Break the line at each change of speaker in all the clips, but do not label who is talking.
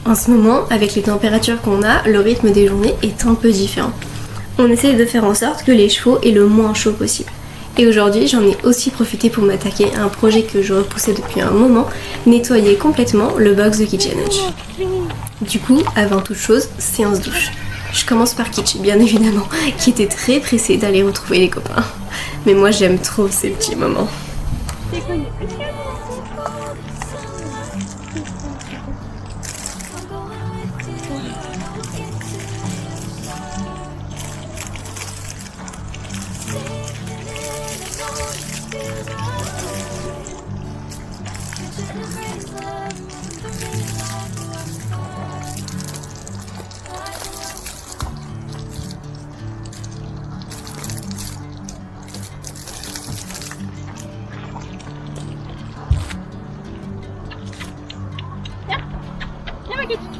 En ce moment, avec les températures qu'on a, le rythme des journées est un peu différent. On essaye de faire en sorte que les chevaux aient le moins chaud possible. Et aujourd'hui, j'en ai aussi profité pour m'attaquer à un projet que je repoussais depuis un moment, nettoyer complètement le box de Kitchen Edge. Du coup, avant toute chose, séance douche. Je commence par Kitsch, bien évidemment, qui était très pressé d'aller retrouver les copains. Mais moi, j'aime trop ces petits moments.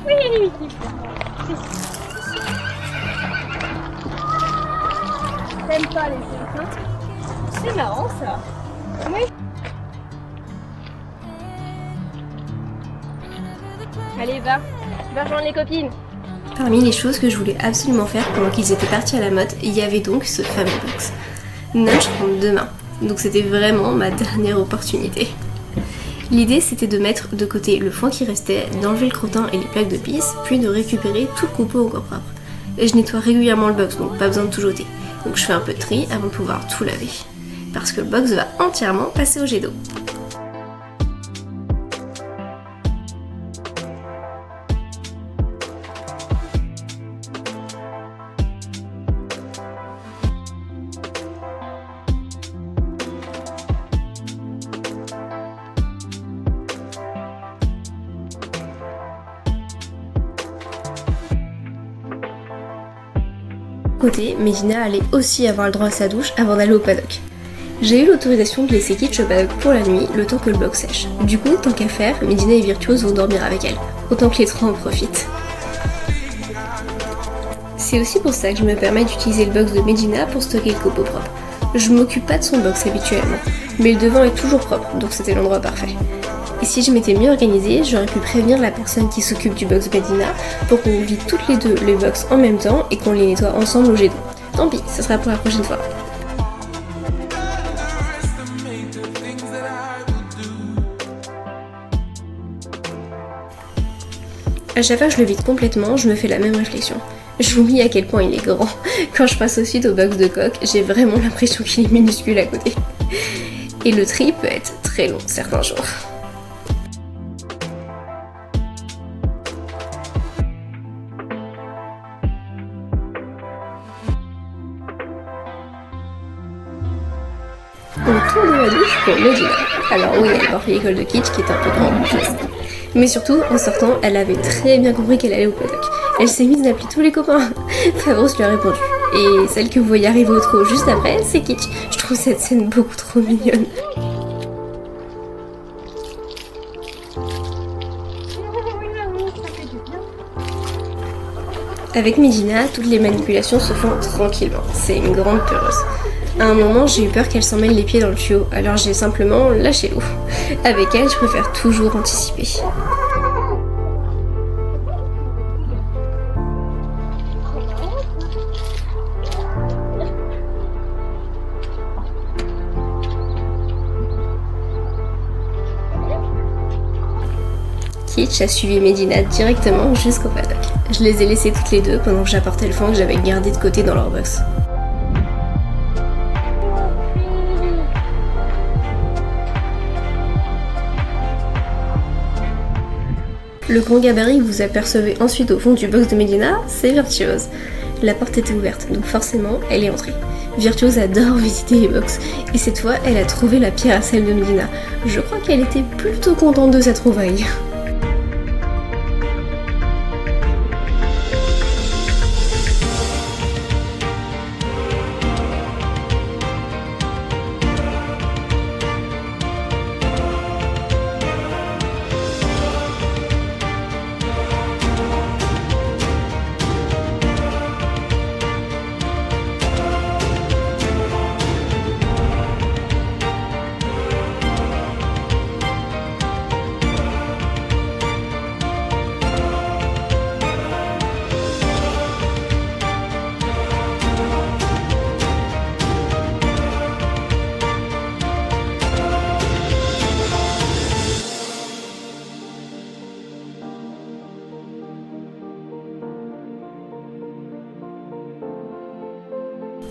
Oui, oui, oui. T'aimes pas les autres, hein? C'est marrant ça. Oui. Allez, va rejoindre les copines.
Parmi les choses que je voulais absolument faire pendant qu'ils étaient partis à la mode, il y avait donc ce fameux box. Nunch rentre demain, donc c'était vraiment ma dernière opportunité. L'idée c'était de mettre de côté le foin qui restait, d'enlever le crottin et les plaques de pisse, puis de récupérer tout le copeau encore propre. Et je nettoie régulièrement le box, donc pas besoin de tout jeter. Donc je fais un peu de tri avant de pouvoir tout laver. Parce que le box va entièrement passer au jet d'eau. Côté, Medina allait aussi avoir le droit à sa douche avant d'aller au paddock. J'ai eu l'autorisation de laisser Kitsch au paddock pour la nuit, le temps que le box sèche. Du coup, tant qu'à faire, Medina et Virtuose vont dormir avec elle. Autant que les trois en profitent. C'est aussi pour ça que je me permets d'utiliser le box de Medina pour stocker le copeau propre. Je m'occupe pas de son box habituellement, mais le devant est toujours propre, donc c'était l'endroit parfait. Et si je m'étais mieux organisée, j'aurais pu prévenir la personne qui s'occupe du box Medina pour qu'on vide toutes les deux les box en même temps et qu'on les nettoie ensemble au jet d'eau. Tant pis, ce sera pour la prochaine fois. À chaque fois que je le vide complètement, je me fais la même réflexion. J'oublie à quel point il est grand. Quand je passe ensuite au box de coque, j'ai vraiment l'impression qu'il est minuscule à côté. Et le tri peut être très long certains jours. Au tour de la douche pour Medina. Alors oui, elle porte l'école de Kitsch qui est un peu grande, je sais. Mais surtout, en sortant, elle avait très bien compris qu'elle allait au paddock. Elle s'est mise à appeler tous les copains. Favros lui a répondu. Et celle que vous voyez arriver au trot juste après, c'est Kitsch. Je trouve cette scène beaucoup trop mignonne. Avec Medina, toutes les manipulations se font tranquillement. C'est une grande peureuse. À un moment, j'ai eu peur qu'elle s'en mêle les pieds dans le tuyau, alors j'ai simplement lâché l'eau. Avec elle, je préfère toujours anticiper. Kitsch a suivi Medina directement jusqu'au paddock. Je les ai laissées toutes les deux pendant que j'apportais le foin que j'avais gardé de côté dans leur box. Le grand gabarit que vous apercevez ensuite au fond du box de Medina, c'est Virtuose. La porte était ouverte, donc forcément, elle est entrée. Virtuose adore visiter les box, et cette fois, elle a trouvé la pierre à celle de Medina. Je crois qu'elle était plutôt contente de sa trouvaille.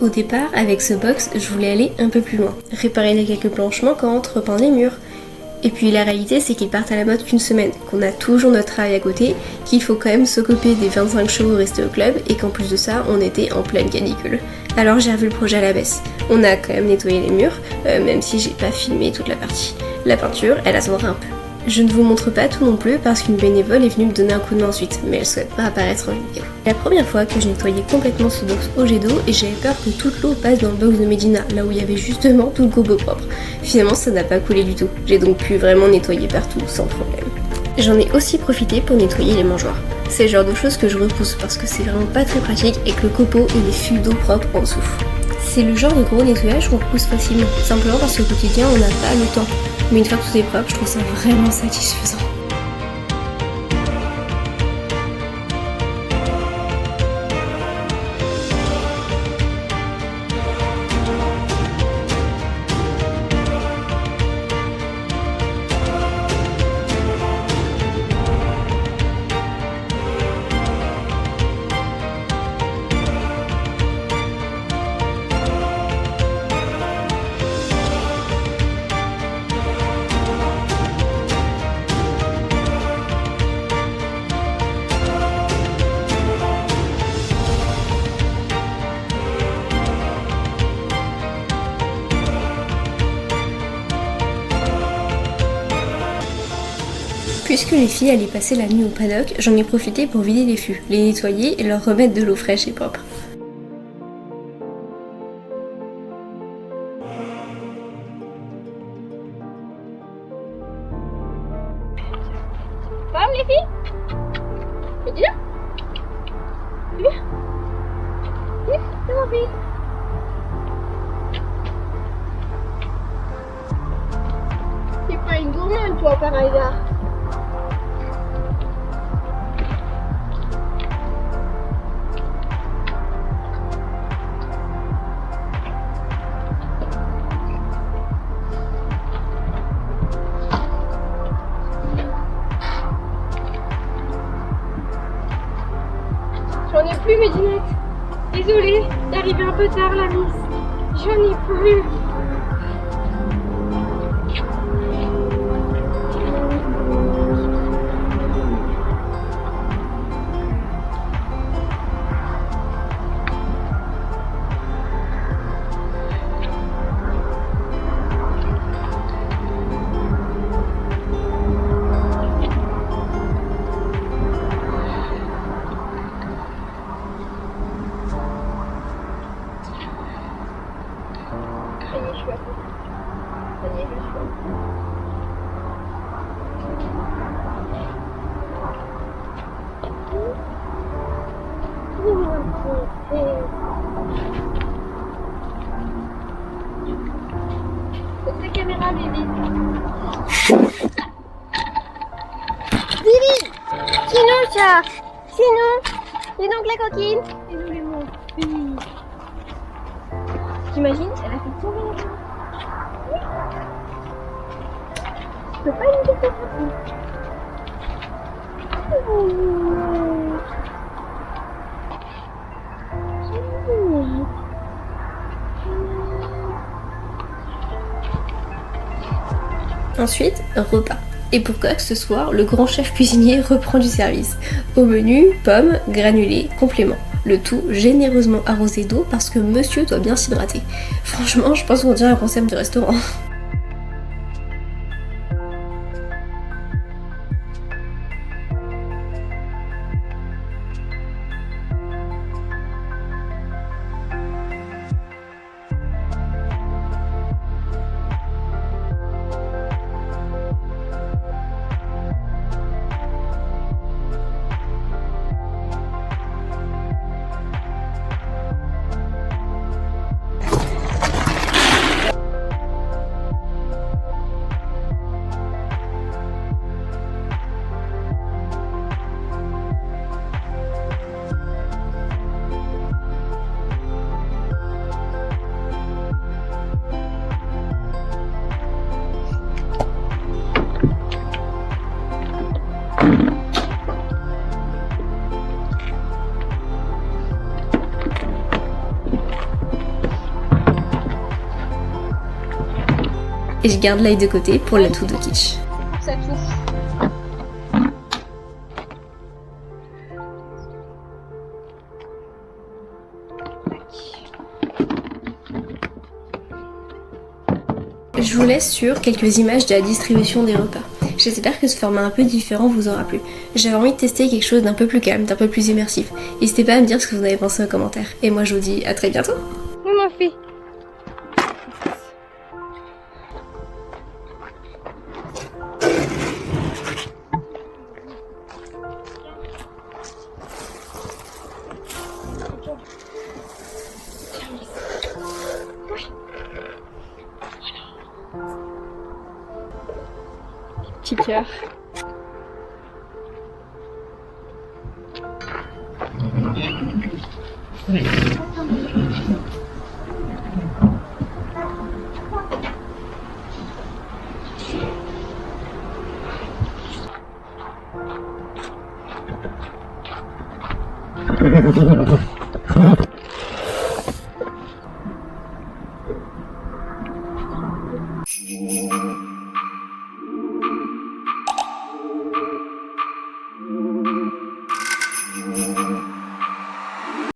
Au départ, avec ce box, je voulais aller un peu plus loin, réparer les quelques planches manquantes, repeindre les murs. Et puis la réalité, c'est qu'ils partent à la mode qu'une semaine, qu'on a toujours notre travail à côté, qu'il faut quand même s'occuper des 25 chevaux restés au club, et qu'en plus de ça, on était en pleine canicule. Alors j'ai revu le projet à la baisse. On a quand même nettoyé les murs, même si j'ai pas filmé toute la partie. La peinture, elle a son un peu. Je ne vous montre pas tout non plus parce qu'une bénévole est venue me donner un coup de main ensuite, mais elle souhaite pas apparaître en vidéo. La première fois que je nettoyais complètement ce box au jet d'eau et j'avais peur que toute l'eau passe dans le box de Medina, là où il y avait justement tout le gobo propre. Finalement ça n'a pas coulé du tout, j'ai donc pu vraiment nettoyer partout sans problème. J'en ai aussi profité pour nettoyer les mangeoires. C'est le genre de choses que je repousse parce que c'est vraiment pas très pratique et que le copeau il est fût d'eau propre en dessous. C'est le genre de gros nettoyage qu'on repousse facilement, simplement parce qu'au quotidien on n'a pas le temps. Mais une fois que tout est propre, je trouve ça vraiment satisfaisant. Puisque les filles allaient passer la nuit au paddock, j'en ai profité pour vider les fûts, les nettoyer et leur remettre de l'eau fraîche et propre.
Femme les filles? Medina? Viens. Viens, c'est mon fille. T'es pas une gourmande toi par hasard. J'en ai plus, Médinette. Désolée d'arriver un peu tard, la miss. J'en ai plus. Ça y est, je suis à fond. Ça y est, je suis à fond. C'est ta caméra, Bibi. Bibi! Sinon, ça! Sinon! Dis donc la coquine! Désolé, mon fils. T'imagines? Elle a fait tomber la caméra. Je peux pas lui dire ça.
Ensuite, repas. Et pour Coq, ce soir, le grand chef cuisinier reprend du service. Au menu, pommes, granulés, compléments. Le tout généreusement arrosé d'eau parce que monsieur doit bien s'hydrater. Franchement, je pense qu'on dirait un concept de restaurant. et je garde l'œil de côté pour l'atout de kitsch.
Ça touche.
Je vous laisse sur quelques images de la distribution des repas. J'espère que ce format un peu différent vous aura plu. J'avais envie de tester quelque chose d'un peu plus calme, d'un peu plus immersif. N'hésitez pas à me dire ce que vous en avez pensé en commentaire. Et moi je vous dis à très bientôt.
Oui, ma fille. Petit cœur.